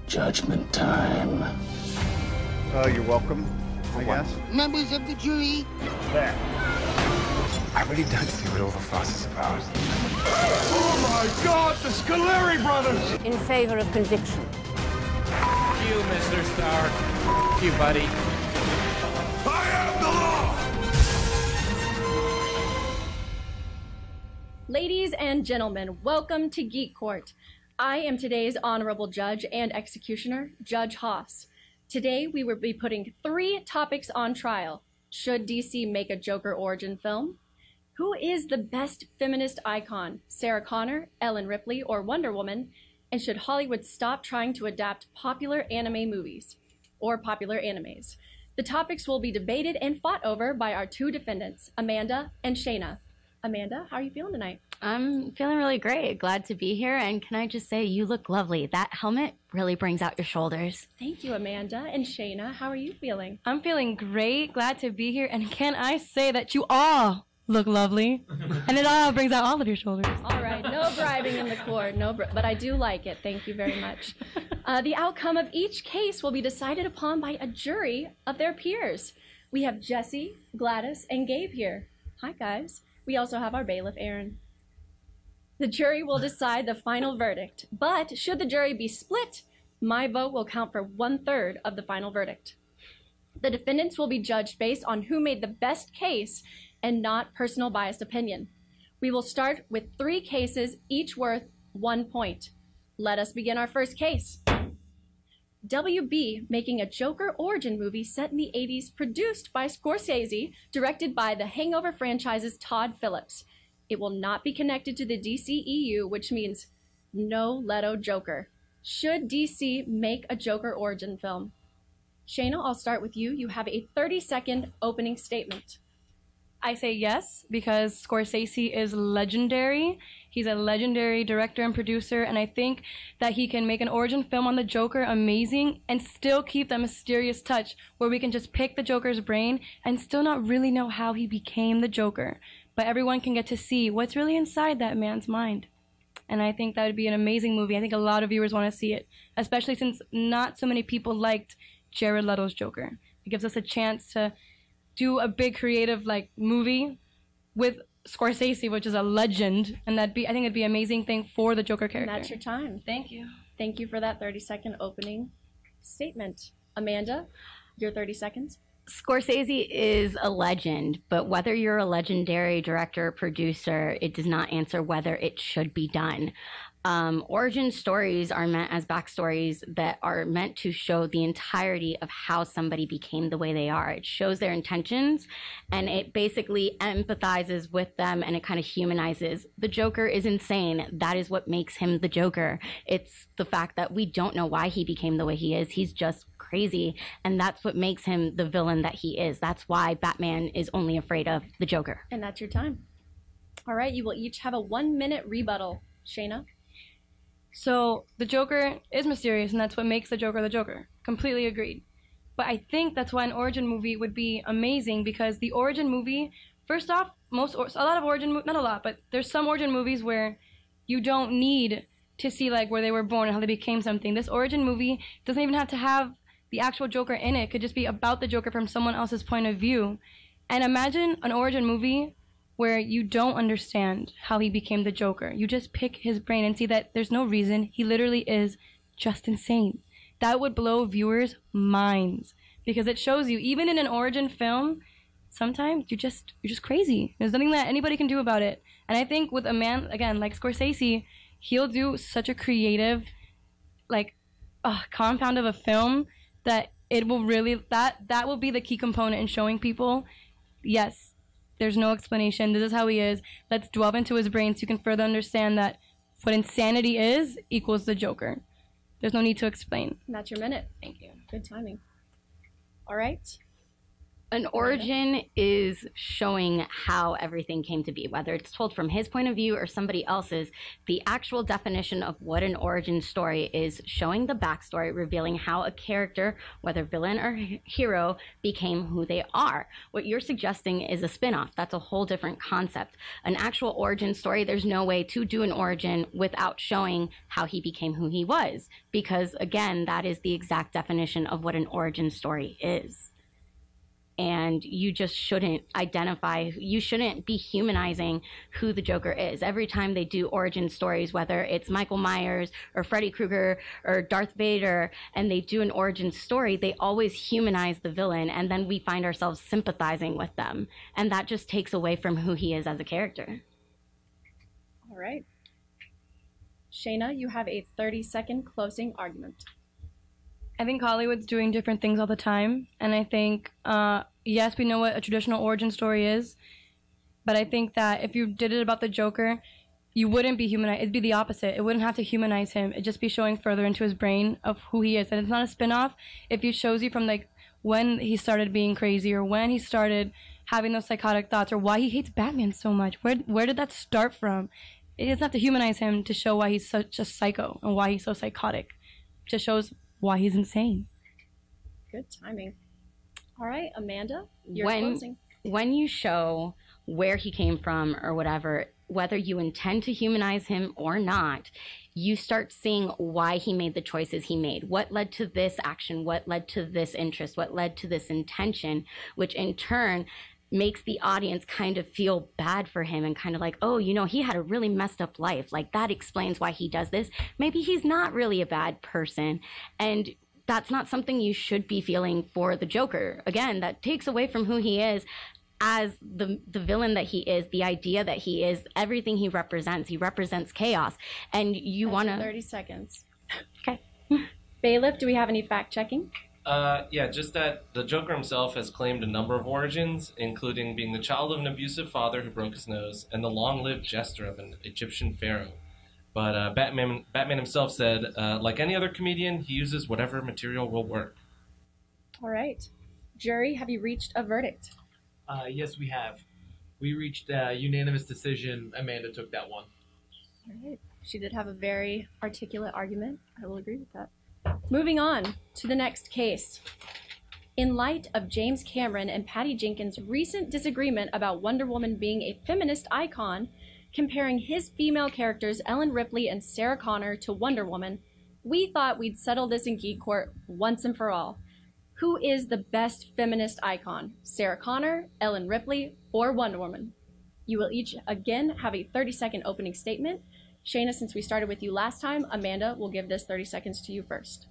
Judgment time. You're welcome, I guess. Members of the jury. There. I really don't see what all the fuss is about. Oh my God, the Scoleri brothers! In favor of conviction. You, Mr. Stark. You, buddy. I am the law! Ladies and gentlemen, welcome to Geek Court. I am today's honorable judge and executioner, Judge Haas. Today, we will be putting 3 topics on trial. Should DC make a Joker origin film? Who is the best feminist icon, Sarah Connor, Ellen Ripley, or Wonder Woman? And should Hollywood stop trying to adapt popular anime movies or popular animes? The topics will be debated and fought over by our 2 defendants, Amanda and Shayna. Amanda, how are you feeling tonight? I'm feeling really great. Glad to be here. And can I just say, you look lovely. That helmet really brings out your shoulders. Thank you, Amanda. And Shayna, how are you feeling? I'm feeling great. Glad to be here. And can I say that you all look lovely? And it all brings out all of your shoulders. All right. No bribing in the court. But I do like it. Thank you very much. The outcome of each case will be decided upon by a jury of their peers. We have Jesse, Gladys, and Gabe here. Hi, guys. We also have our bailiff, Aaron. The jury will decide the final verdict, but should the jury be split, my vote will count for 1/3 of the final verdict. The defendants will be judged based on who made the best case and not personal biased opinion. We will start with 3 cases, each worth 1 point. Let us begin our first case. WB making a Joker origin movie set in the 80s, produced by Scorsese, directed by the Hangover franchise's Todd Phillips. It will not be connected to the DCEU, which means no Leto Joker. Should DC make a Joker origin film? Shayna, I'll start with you. You have a 30-second opening statement. I say yes, because Scorsese is legendary. He's a legendary director and producer, and I think that he can make an origin film on the Joker amazing and still keep that mysterious touch where we can just pick the Joker's brain and still not really know how he became the Joker. But everyone can get to see what's really inside that man's mind. And I think that would be an amazing movie. I think a lot of viewers want to see it, especially since not so many people liked Jared Leto's Joker. It gives us a chance to do a big creative movie with Scorsese, which is a legend, and I think it'd be an amazing thing for the Joker character. And that's your time. Thank you. Thank you for that 30-second opening statement. Amanda, your 30 seconds. Scorsese is a legend, but whether you're a legendary director or producer, it does not answer whether it should be done. Origin stories are meant as backstories that are meant to show the entirety of how somebody became the way they are. It shows their intentions, and it basically empathizes with them, and it kind of humanizes. The Joker is insane. That is what makes him the Joker. It's the fact that we don't know why he became the way he is. He's just crazy, and that's what makes him the villain that he is. That's why Batman is only afraid of the Joker. And that's your time. All right, you will each have a 1-minute rebuttal. Shayna? So the Joker is mysterious, and that's what makes the Joker. Completely agreed. But I think that's why an origin movie would be amazing, because the origin movie, first off, not a lot, but there's some origin movies where you don't need to see where they were born and how they became something. This origin movie doesn't even have to have the actual Joker in it. It could just be about the Joker from someone else's point of view. And imagine an origin movie where you don't understand how he became the Joker. You just pick his brain and see that there's no reason. He literally is just insane. That would blow viewers' minds, because it shows you, even in an origin film, sometimes you're just crazy. There's nothing that anybody can do about it. And I think with a man, again, like Scorsese, he'll do such a creative, compound of a film that it will really, that will be the key component in showing people, yes, there's no explanation. This is how he is. Let's delve into his brain so you can further understand that what insanity is equals the Joker. There's no need to explain. And that's your minute. Thank you. Good timing. All right. An origin is showing how everything came to be, whether it's told from his point of view or somebody else's. The actual definition of what an origin story is showing the backstory, revealing how a character, whether villain or hero, became who they are. What you're suggesting is a spin-off. That's a whole different concept. An actual origin story, there's no way to do an origin without showing how he became who he was, because again, that is the exact definition of what an origin story is. And you just shouldn't you shouldn't be humanizing who the Joker is. Every time they do origin stories, whether it's Michael Myers or Freddy Krueger or Darth Vader, and they do an origin story, they always humanize the villain, and then we find ourselves sympathizing with them. And that just takes away from who he is as a character. All right. Shayna, you have a 30-second closing argument. I think Hollywood's doing different things all the time, and I think, yes, we know what a traditional origin story is, but I think that if you did it about the Joker, you wouldn't be humanized. It'd be the opposite. It wouldn't have to humanize him. It'd just be showing further into his brain of who he is, and it's not a spin-off. If it shows you from, like, when he started being crazy, or when he started having those psychotic thoughts, or why he hates Batman so much. Where did that start from? It doesn't have to humanize him to show why he's such a psycho and why he's so psychotic. It just shows why he's insane. Good timing. All right, Amanda, you're closing. When you show where he came from or whatever, whether you intend to humanize him or not, you start seeing why he made the choices he made. What led to this action? What led to this interest? What led to this intention? Which in turn makes the audience kind of feel bad for him and kind of like, oh, you know, he had a really messed up life. Like, that explains why he does this. Maybe he's not really a bad person. And that's not something you should be feeling for the Joker. Again, that takes away from who he is as the villain that he is, the idea that he is, everything he represents. He represents chaos. And you want to... 30 seconds. Okay. Bailiff, do we have any fact-checking? Yeah, just that the Joker himself has claimed a number of origins, including being the child of an abusive father who broke his nose and the long-lived jester of an Egyptian pharaoh. But Batman himself said, like any other comedian, he uses whatever material will work. All right. Jury, have you reached a verdict? Yes, we have. We reached a unanimous decision. Amanda took that one. All right. She did have a very articulate argument. I will agree with that. Moving on to the next case. In light of James Cameron and Patty Jenkins' recent disagreement about Wonder Woman being a feminist icon, comparing his female characters Ellen Ripley and Sarah Connor to Wonder Woman, we thought we'd settle this in Geek Court once and for all. Who is the best feminist icon? Sarah Connor, Ellen Ripley, or Wonder Woman? You will each again have a 30-second opening statement. Shayna, since we started with you last time, Amanda will give this 30 seconds to you first.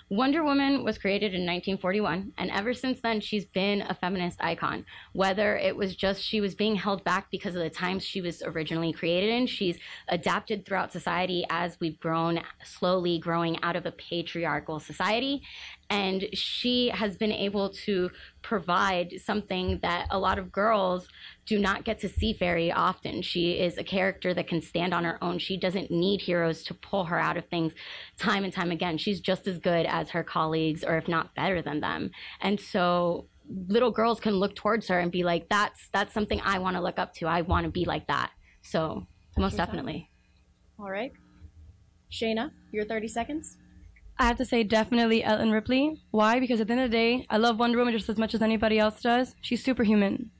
Wonder Woman was created in 1941, and ever since then, she's been a feminist icon. Whether it was just she was being held back because of the times she was originally created in, she's adapted throughout society as we've grown, slowly growing out of a patriarchal society. And she has been able to provide something that a lot of girls do not get to see very often. She is a character that can stand on her own. She doesn't need heroes to pull her out of things time and time again. She's just as good as her colleagues, or if not better than them. And so little girls can look towards her and be like, that's something I want to look up to. I want to be like that. So most definitely. All right. Shayna, your 30 seconds. I have to say definitely Ellen Ripley. Why? Because at the end of the day, I love Wonder Woman just as much as anybody else does. She's superhuman.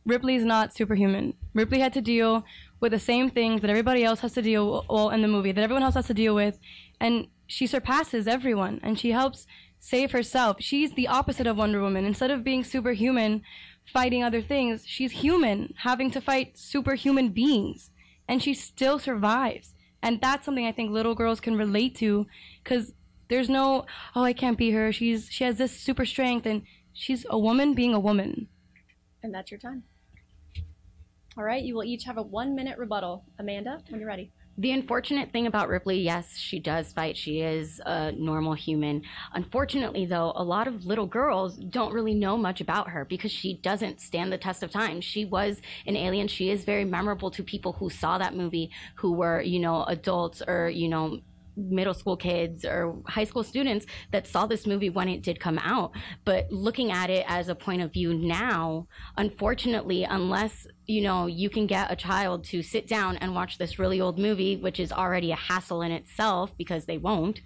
Ripley's not superhuman. Ripley had to deal with the same things that everybody else has to deal with in the movie, that everyone else has to deal with, and she surpasses everyone, and she helps save herself. She's the opposite of Wonder Woman. Instead of being superhuman, fighting other things, she's human, having to fight superhuman beings, and she still survives. And that's something I think little girls can relate to, because there's no, oh, I can't be her. She has this super strength, and she's a woman being a woman. And that's your time. All right, you will each have a 1-minute rebuttal. Amanda, when you're ready. The unfortunate thing about Ripley, yes, she does fight. She is a normal human. Unfortunately, though, a lot of little girls don't really know much about her because she doesn't stand the test of time. She was an alien. She is very memorable to people who saw that movie, who were, adults or, middle school kids or high school students that saw this movie when it did come out. But looking at it as a point of view now, unfortunately, unless, you know, you can get a child to sit down and watch this really old movie, which is already a hassle in itself because they won't,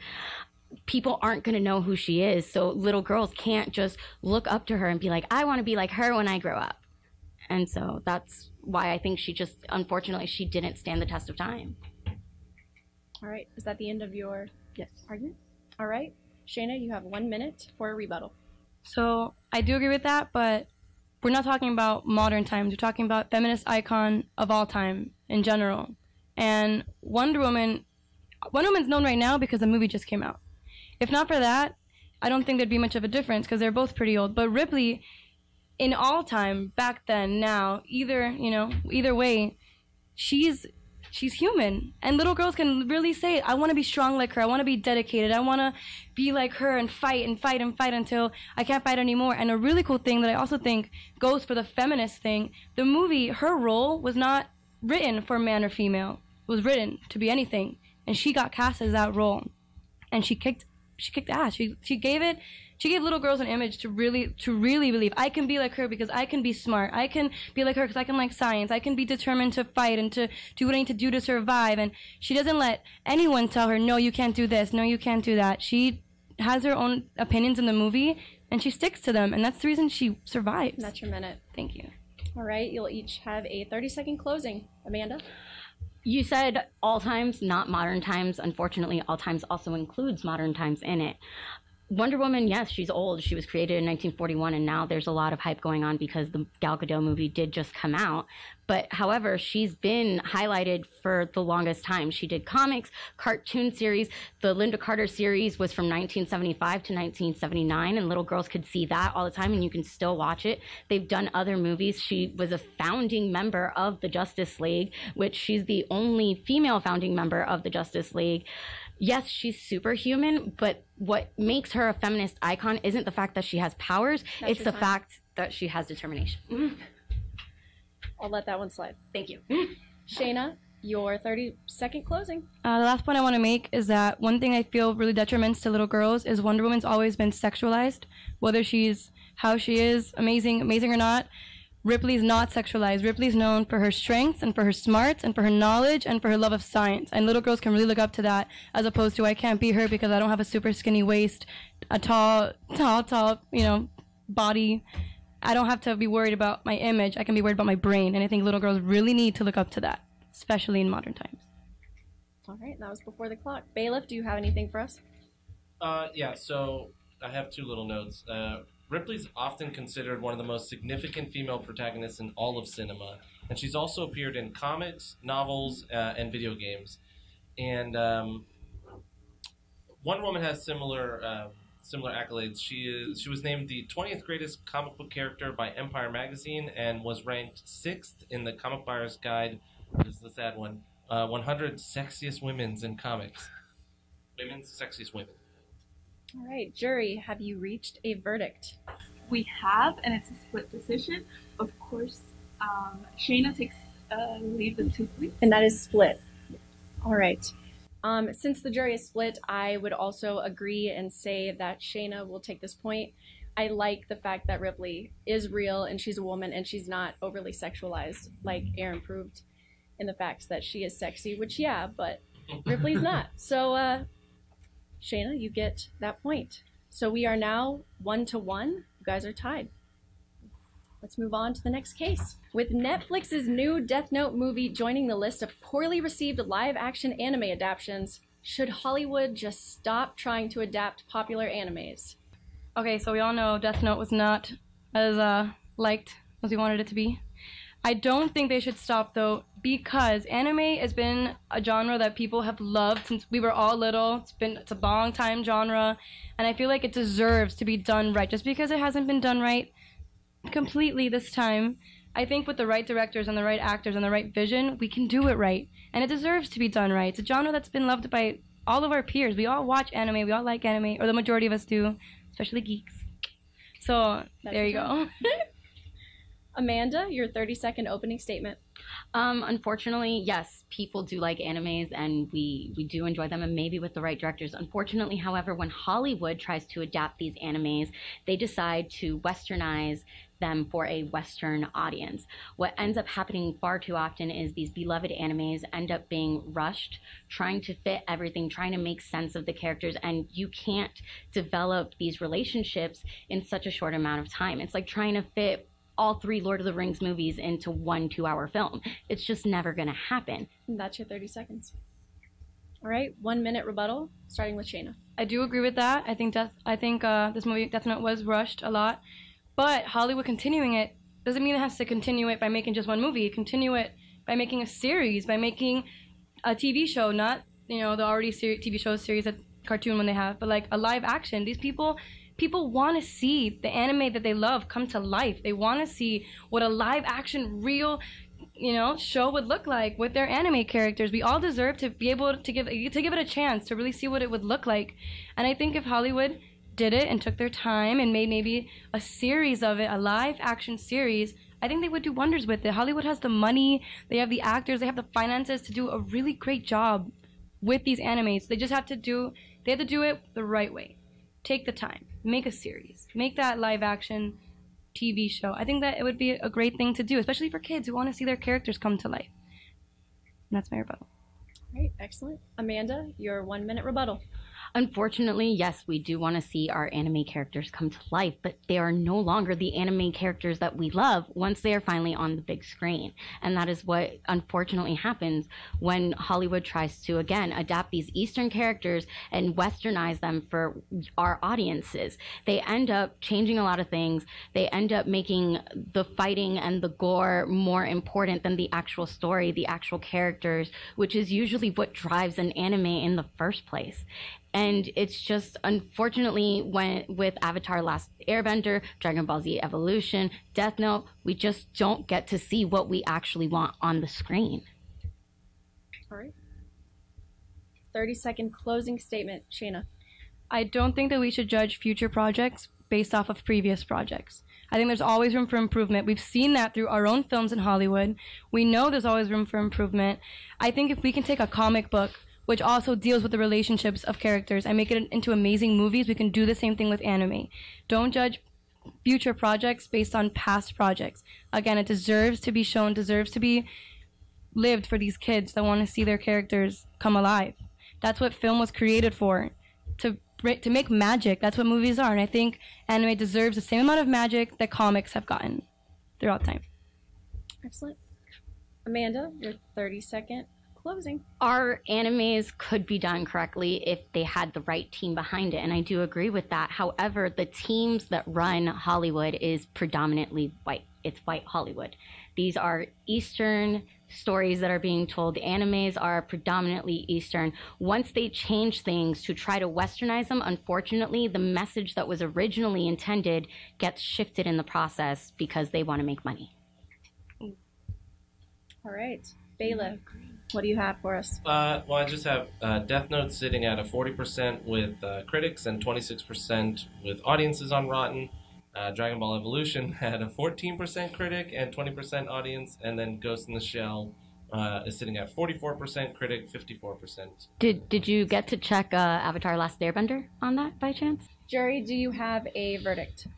people aren't going to know who she is. So little girls can't just look up to her and be like, I want to be like her when I grow up. And so that's why I think she just, unfortunately, she didn't stand the test of time. All right. Is that the end of your argument? All right. Shayna, you have 1 minute for a rebuttal. So I do agree with that, but we're not talking about modern times. We're talking about feminist icon of all time in general. And Wonder Woman's known right now because the movie just came out. If not for that, I don't think there'd be much of a difference because they're both pretty old. But Ripley, in all time, back then, now, either way, she's human. And little girls can really say, I want to be strong like her. I want to be dedicated. I want to be like her and fight and fight and fight until I can't fight anymore. And a really cool thing that I also think goes for the feminist thing, the movie, her role was not written for man or female. It was written to be anything. And she got cast as that role. And she kicked ass. She gave little girls an image to really believe I can be like her because I can be smart. I can be like her because I can like science. I can be determined to fight and to do what I need to do to survive. And she doesn't let anyone tell her, no, you can't do this. No, you can't do that. She has her own opinions in the movie and she sticks to them. And that's the reason she survives. That's your minute. Thank you. All right. You'll each have a 30-second closing. Amanda? You said all times, not modern times. Unfortunately, all times also includes modern times in it. Wonder Woman, yes, she's old. She was created in 1941, and now there's a lot of hype going on because the Gal Gadot movie did just come out. But however, she's been highlighted for the longest time. She did comics, cartoon series. The Linda Carter series was from 1975 to 1979, and little girls could see that all the time, and you can still watch it. They've done other movies. She was a founding member of the Justice League, which she's the only female founding member of the Justice League. Yes, she's superhuman, but what makes her a feminist icon isn't the fact that she has powers, it's the fact that she has determination. I'll let that one slide. Thank you. Shayna, your 30-second closing. The last point I want to make is that one thing I feel really detriments to little girls is Wonder Woman's always been sexualized, whether she's how she is, amazing or not. Ripley's not sexualized. Ripley's known for her strengths and for her smarts and for her knowledge and for her love of science. And little girls can really look up to that as opposed to I can't be her because I don't have a super skinny waist, a tall, body. I don't have to be worried about my image. I can be worried about my brain. And I think little girls really need to look up to that, especially in modern times. All right, that was before the clock. Bailiff, do you have anything for us? Yeah, so I have two little notes. Ripley's often considered one of the most significant female protagonists in all of cinema, and she's also appeared in comics, novels, and video games. And Wonder Woman has similar accolades. She was named the 20th greatest comic book character by Empire magazine and was ranked 6th in the Comic Buyer's Guide. This is the sad one. 100 sexiest women's in comics. Women's sexiest women. All right, jury, have you reached a verdict? We have, and it's a split decision. Of course, Shayna takes lead with 2 points. And that is split. All right. Since the jury is split, I would also agree and say that Shayna will take this point. I like the fact that Ripley is real and she's a woman and she's not overly sexualized, like Aaron proved in the facts that she is sexy, which, yeah, but Ripley's not. So, Shayna, you get that point. So we are now 1-1. You guys are tied. Let's move on to the next case. With Netflix's new Death Note movie joining the list of poorly received live-action anime adaptations, should Hollywood just stop trying to adapt popular animes? Okay, so we all know Death Note was not as liked as we wanted it to be. I don't think they should stop, though, because anime has been a genre that people have loved since we were all little. It's a long time genre, and I feel like it deserves to be done right. Just because it hasn't been done right completely this time, I think with the right directors and the right actors and the right vision, we can do it right, and it deserves to be done right. It's a genre that's been loved by all of our peers. We all watch anime. We all like anime, or the majority of us do, especially geeks. So there you go. Amanda, your 30-second opening statement. Unfortunately, yes, people do like animes and we do enjoy them, and maybe with the right directors. Unfortunately, however, when Hollywood tries to adapt these animes, they decide to westernize them for a Western audience. What ends up happening far too often is these beloved animes end up being rushed, trying to fit everything, trying to make sense of the characters, and you can't develop these relationships in such a short amount of time. It's like trying to fit all 3 Lord of the Rings movies into 1 2-hour film. It's just never going to happen. And that's your 30 seconds. All right, 1 minute rebuttal, starting with Shayna. I do agree with that. I think this movie Death Note was rushed a lot, but Hollywood continuing it doesn't mean it has to continue it by making just one movie. Continue it by making a series, by making a TV show, not the already TV show series, a cartoon when they have, but like a live action. These people want to see the anime that they love come to life. They want to see what a live action real show would look like with their anime characters. We all deserve to be able to give it a chance to really see what it would look like. And I think if Hollywood did it and took their time and made maybe a series of it, a live action series, I think they would do wonders with it. Hollywood has the money, they have the actors, they have the finances to do a really great job with these animes. They have to do it the right way. Take the time, make a series, make that live action TV show. I think that it would be a great thing to do, especially for kids who want to see their characters come to life. And that's my rebuttal. All right, excellent. Amanda, your 1 minute rebuttal. Unfortunately, yes, we do want to see our anime characters come to life, but they are no longer the anime characters that we love once they are finally on the big screen. And that is what unfortunately happens when Hollywood tries to, again, adapt these Eastern characters and westernize them for our audiences. They end up changing a lot of things. They end up making the fighting and the gore more important than the actual story, the actual characters, which is usually what drives an anime in the first place. And it's just, unfortunately, with Avatar Last Airbender, Dragon Ball Z Evolution, Death Note, we just don't get to see what we actually want on the screen. All right. 30-second closing statement, Shayna. I don't think that we should judge future projects based off of previous projects. I think there's always room for improvement. We've seen that through our own films in Hollywood. We know there's always room for improvement. I think if we can take a comic book, which also deals with the relationships of characters, and make it into amazing movies, we can do the same thing with anime. Don't judge future projects based on past projects. Again, it deserves to be shown, deserves to be lived for these kids that want to see their characters come alive. That's what film was created for, to make magic. That's what movies are, and I think anime deserves the same amount of magic that comics have gotten throughout time. Excellent. Amanda, your 30-second closing. Our animes could be done correctly if they had the right team behind it, and I do agree with that. However, the teams that run Hollywood is predominantly white. It's white Hollywood. These are Eastern stories that are being told. The animes are predominantly Eastern. Once they change things to try to westernize them, unfortunately, the message that was originally intended gets shifted in the process because they want to make money. All right. Bailiff, what do you have for us? Well, I just have Death Note sitting at a 40% with critics and 26% with audiences on Rotten. Dragon Ball Evolution had a 14% critic and 20% audience, and then Ghost in the Shell is sitting at 44% critic, 54%. Did you get to check Avatar Last Airbender on that by chance? Jury, do you have a verdict?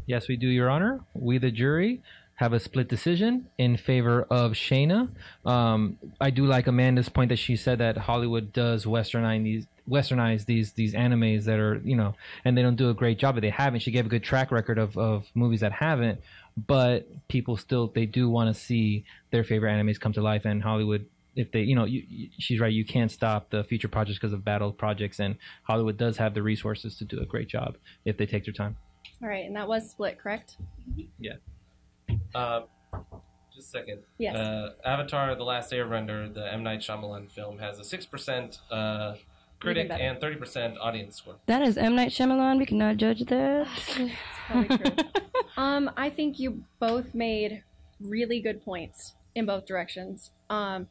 Yes, we do, Your Honor. We, the jury, have a split decision in favor of Shayna. I do like Amanda's point that she said that Hollywood does westernize these animes that are, and they don't do a great job, but they haven't. She gave a good track record of movies that haven't, but people still, they do want to see their favorite animes come to life, and Hollywood, if they, she's right, you can't stop the future projects because of battle projects, and Hollywood does have the resources to do a great job if they take their time. All right, and that was split, correct? Yeah. Just a second. Yes. Avatar: The Last Airbender, the M. Night Shyamalan film, has a 6% critic and 30% audience score. That is M. Night Shyamalan. We cannot judge that. That's probably true. I think you both made really good points in both directions. I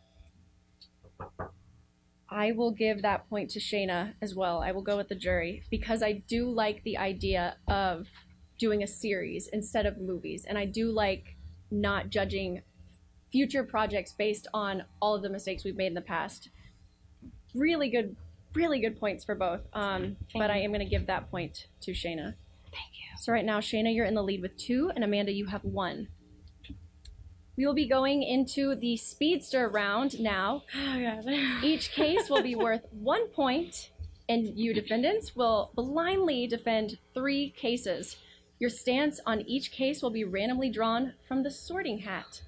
will give that point to Shayna as well. I will go with the jury because I do like the idea of doing a series instead of movies, and I do like not judging future projects based on all of the mistakes we've made in the past. Really good points for both. But I am going to give that point to Shayna. Thank you. So right now, Shayna, you're in the lead with 2, and Amanda, you have 1. We will be going into the speedster round now. Oh, God. Each case will be worth 1 point, and you defendants will blindly defend 3 cases. Your stance on each case will be randomly drawn from the sorting hat.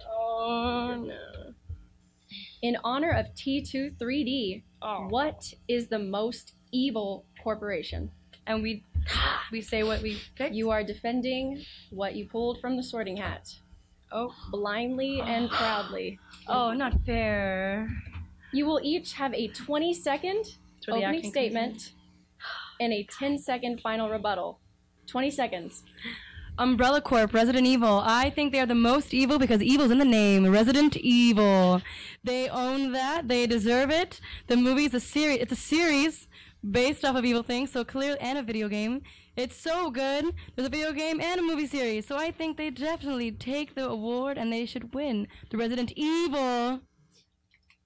Oh, no. In honor of T23D, what is the most evil corporation? And we say what we picked? You are defending what you pulled from the sorting hat. Oh. Blindly and proudly. Oh, not fair. You will each have a 20-second opening statement and a 10-second final rebuttal. 20 seconds. Umbrella Corp, Resident Evil. I think they are the most evil because evil's in the name. Resident Evil. They own that. They deserve it. The movie is a series. It's a series based off of evil things, so clearly, and a video game. It's so good. There's a video game and a movie series, so I think they definitely take the award and they should win the Resident Evil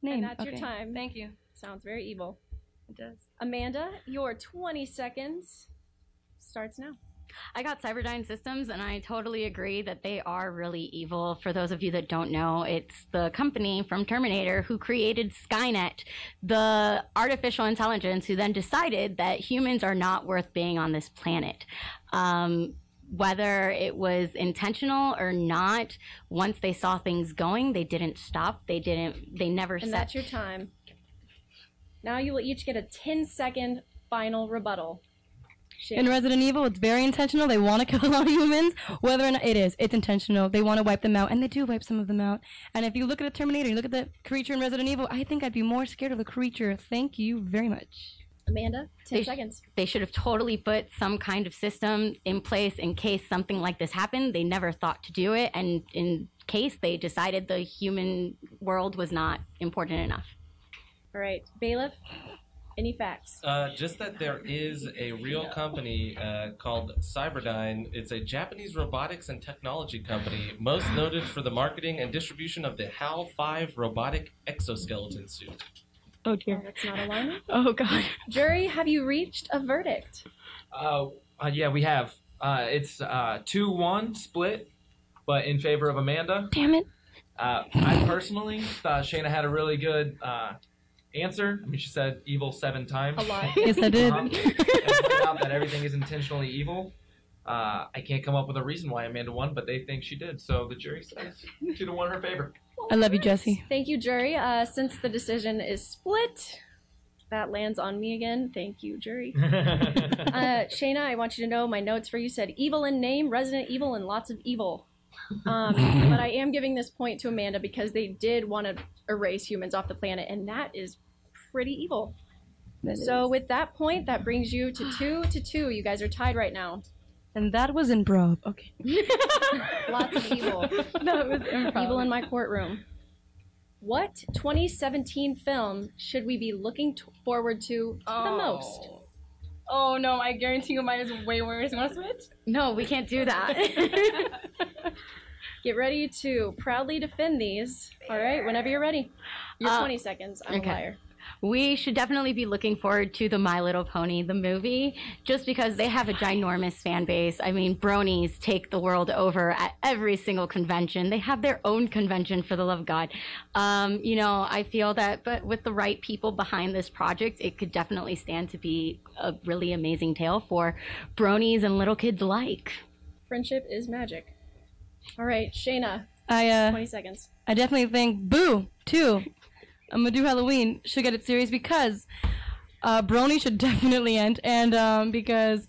name. And that's your time. Thank you. Sounds very evil. It does. Amanda, your 20 seconds starts now. I got Cyberdyne Systems, and I totally agree that they are really evil. For those of you that don't know, it's the company from Terminator who created Skynet, the artificial intelligence who then decided that humans are not worth being on this planet. Whether it was intentional or not, once they saw things going, they didn't stop. They never And set. that's your time. Now you will each get a 10-second final rebuttal. In Resident Evil, it's very intentional. They want to kill a lot of humans. Whether or not it's intentional. They want to wipe them out, and they do wipe some of them out. And if you look at a Terminator, you look at the creature in Resident Evil, I think I'd be more scared of the creature. Thank you very much. Amanda, 10 seconds. They should have totally put some kind of system in place in case something like this happened. They never thought to do it, and in case they decided the human world was not important enough. All right, bailiff. Any facts? Just that there is a real company called Cyberdyne. It's a Japanese robotics and technology company, most noted for the marketing and distribution of the HAL 5 robotic exoskeleton suit. Oh, dear. That's not alarming. Oh, God. Jury, have you reached a verdict? Yeah, we have. It's 2-1 split, but in favor of Amanda. Damn it. I personally thought Shayna had a really good answer. I mean, she said evil 7 times. A lot. Yes, I did. And pointed out that everything is intentionally evil. I can't come up with a reason why Amanda won, but they think she did. So the jury says she'd have won her favor. I love you, Jesse. Thank you, jury. Since the decision is split, that lands on me again. Thank you, jury. Shayna, I want you to know my notes for you said evil in name, Resident Evil, and lots of evil. But I am giving this point to Amanda because they did want to erase humans off the planet, and that is pretty evil. So with that point, that brings you to 2-2. You guys are tied right now. And that was improv. Okay. Lots of evil. That was improv. Evil in my courtroom. What 2017 film should we be looking forward to the most? Oh, no, I guarantee you mine is way worse. You want to switch? No, we can't do that. Get ready to proudly defend these. All right, whenever you're ready. Your 20 seconds. I'm a liar. We should definitely be looking forward to the My Little Pony, the movie, just because they have a ginormous fan base. I mean, bronies take the world over at every single convention. They have their own convention, for the love of God. You know, I feel that, but with the right people behind this project, it could definitely stand to be a really amazing tale for bronies and little kids alike. Friendship is magic. All right, Shayna. 20 seconds. I definitely think Boo, too. Madea Halloween should get it serious because Brony should definitely end, and because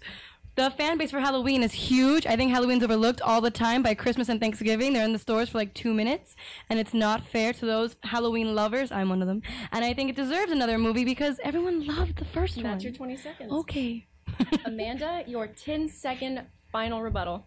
the fan base for Halloween is huge. I think Halloween's overlooked all the time by Christmas and Thanksgiving. They're in the stores for like 2 minutes, and it's not fair to those Halloween lovers. I'm one of them. And I think it deserves another movie because everyone loved the first one. That's your 20 seconds. Okay. Amanda, your 10-second final rebuttal.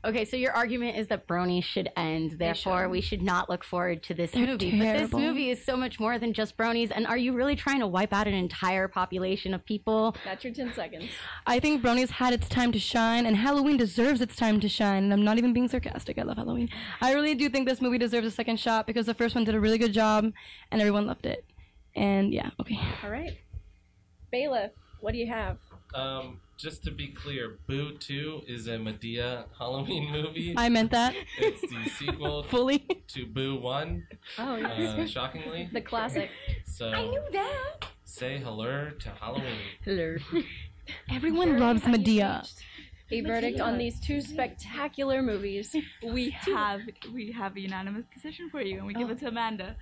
Okay, so your argument is that bronies should end. Therefore, we should not look forward to this movie. But this terrible. movie is so much more than just bronies. And are you really trying to wipe out an entire population of people? That's your 10 seconds. I think bronies had its time to shine, and Halloween deserves its time to shine. And I'm not even being sarcastic. I love Halloween. I really do think this movie deserves a second shot because the first one did a really good job, and everyone loved it. And yeah, okay. All right. Bailiff, what do you have? Just to be clear, Boo 2 is a Madea Halloween movie. I meant that. It's the sequel Fully. to Boo 1. Oh, yes. Shockingly. The classic. So I knew that. say hello to Halloween. Hello. Everyone loves Madea. A verdict on these two spectacular movies. We have a unanimous decision for you, and we give it to Amanda.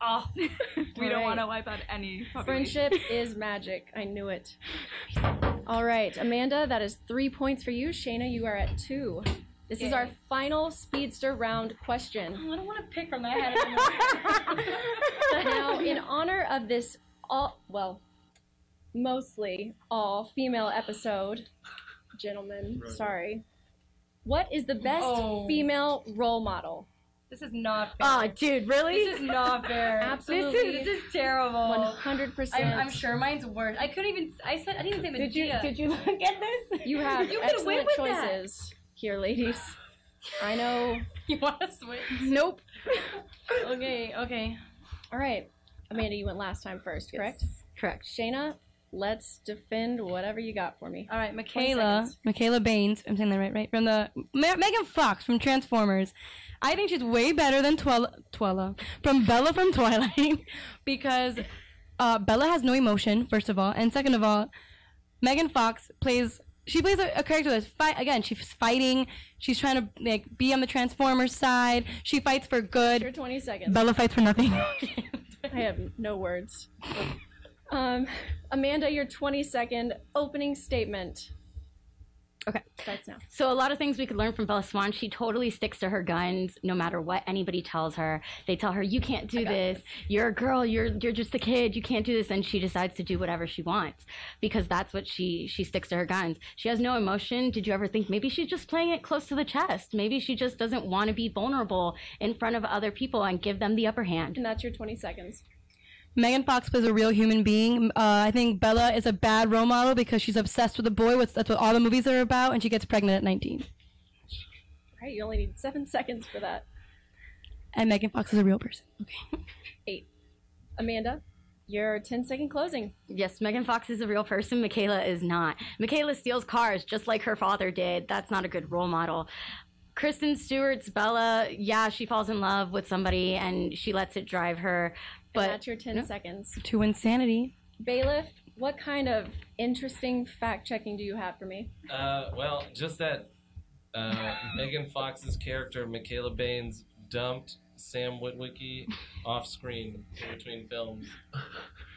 Oh, we don't want to wipe out any population. Friendship is magic. I knew it. All right, Amanda, that is 3 points for you. Shayna, you are at 2. This is our final speedster round question. I don't want to pick from that head anymore. Now, in honor of this mostly all female episode, gentlemen, sorry. What is the best female role model? This is not fair. Oh, dude, really? This is not fair. Absolutely. This is terrible. 100%. I'm sure mine's worse. I didn't even say Madea. Did you look at this? You have You could win excellent with choices here, ladies. I know. You want to switch? Nope. Okay. All right. Amanda, you went last time first, correct? Yes. Correct. Shayna, let's defend whatever you got for me. All right, 20 seconds. Michaela Baines. I'm saying that right? From the Megan Fox from Transformers. I think she's way better than Bella from Twilight because Bella has no emotion, first of all, and second of all, Megan Fox plays a character that's she's fighting. She's trying to be on the Transformers side. She fights for good. Your 20 seconds. Bella fights for nothing. I have no words. Amanda, your 20-second opening statement. Okay. Starts now. So a lot of things we could learn from Bella Swan. She totally sticks to her guns no matter what anybody tells her. They tell her, you can't do this. You're a girl. You're just a kid. You can't do this. And she decides to do whatever she wants because that's what she sticks to her guns. She has no emotion. Did you ever think maybe she's just playing it close to the chest? Maybe she just doesn't want to be vulnerable in front of other people and give them the upper hand. And that's your 20 seconds. Megan Fox plays a real human being. I think Bella is a bad role model because she's obsessed with a boy. That's what all the movies are about, and she gets pregnant at 19. All right, you only need 7 seconds for that. And Megan Fox is a real person. Okay. 8. Amanda, your 10-second closing. Yes, Megan Fox is a real person. Michaela is not. Michaela steals cars just like her father did. That's not a good role model. Kristen Stewart's Bella, yeah, she falls in love with somebody and she lets it drive her. But and that's your 10 seconds. To insanity. Bailiff, what kind of interesting fact-checking do you have for me? Well, just that Megan Fox's character, Michaela Baines, dumped Sam Witwicky off screen in between films.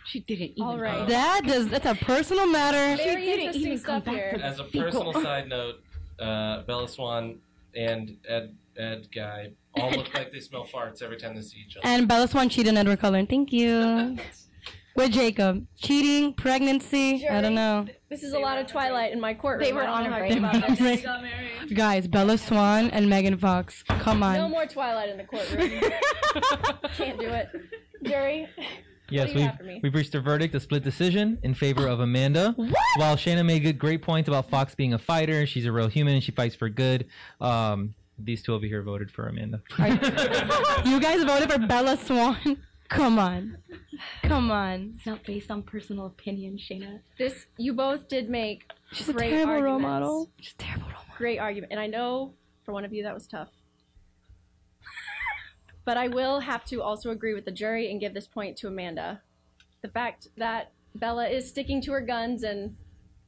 She didn't even. All right. That's a personal matter. Very interesting stuff here. As a personal side note, Bella Swan and Ed Guy all look like they smell farts every time they see each other. And Bella Swan cheated on Edward Cullen. Thank you. With Jacob. Cheating, pregnancy, I don't know. This is a lot of Twilight in my courtroom. They were on a break. Right. Guys, Bella Swan and Megan Fox. Come on. No more Twilight in the courtroom. Can't do it. Jury. Yes, we've reached a verdict, a split decision in favor of Amanda. What? While Shayna made great points about Fox being a fighter, she's a real human and she fights for good. These two over here voted for Amanda. You guys voted for Bella Swan? Come on. It's not based on personal opinion, Shayna. You both did make She's a great terrible arguments. role model. She's a terrible role model. Great argument. And I know for one of you that was tough. But I will have to also agree with the jury and give this point to Amanda. The fact that Bella is sticking to her guns and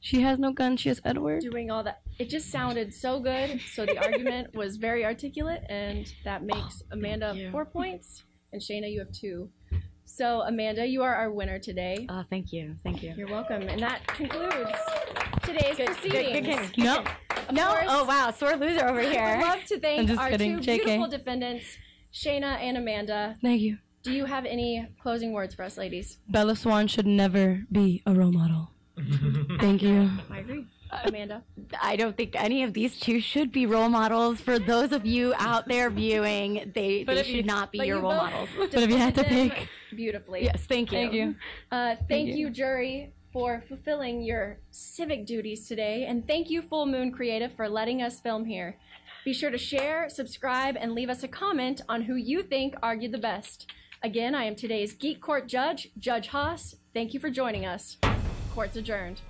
she has no gun, she has Edward. Doing all that. It just sounded so good. So the argument was very articulate, and that makes Amanda 4 points, and Shayna, you have 2. So Amanda, you are our winner today. Thank you. You're welcome. And that concludes today's proceedings. Good. No. Course, Oh, wow. Sore loser over here. I'd love to thank our kidding. two JK. beautiful defendants, Shayna and Amanda. Thank you. Do you have any closing words for us, ladies? Bella Swan should never be a role model. Thank you. I agree. Amanda? I don't think any of these two should be role models for those of you out there viewing. They should not be your role models. But if you had to pick, beautifully. Yes, thank you. Thank you. Thank you, jury, for fulfilling your civic duties today, and thank you, Full Moon Creative, for letting us film here. Be sure to share, subscribe, and leave us a comment on who you think argued the best. Again, I am today's Geek Court judge, Judge Haas. Thank you for joining us. Court's adjourned.